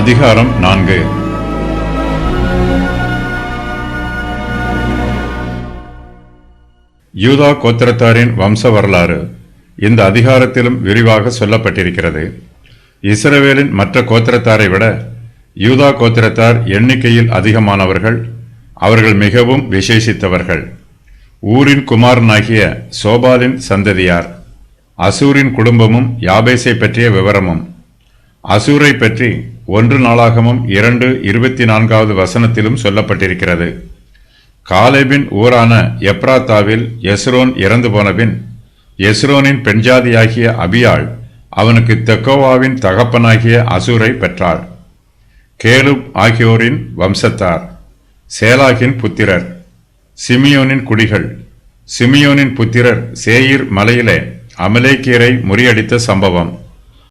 அதிகாரம் 4. யூதா கோத்திரத்தாரின் வம்ச வரலாறு இந்த அதிகாரத்திலும் விரிவாக சொல்லப்பட்டிருக்கிறது. இஸ்ரவேலின் மற்ற கோத்திரத்தாரை விட யூதா கோத்திரத்தார் எண்ணிக்கையில் அதிகமானவர்கள். அவர்கள் மிகவும் விசேஷித்தவர்கள். ஊரின் குமாரனாகிய சோபாலின் சந்ததியார். அசூரின் குடும்பமும் யாபேசை பற்றிய விவரமும். அசூரை பற்றி 1 நாளாகமம் 2:24 வசனத்திலும் சொல்லப்பட்டிருக்கிறது. காலேபின் ஊரான எப்ராத்தாவில் எஸ்ரோன் இறந்து போனபின் எஸ்ரோனின் பெண்ஜாதியாகிய அபியாள் அவனுக்கு தெக்கோவாவின் தகப்பனாகிய அசூரை பெற்றாள். கேலுப் ஆகியோரின் வம்சத்தார். சேலாகின் புத்திரர். சிமியோனின் குடிகள். சிமியோனின் புத்திரர் சேயீர் மலையிலே அமலேக்கியரை முறியடித்த சம்பவம்.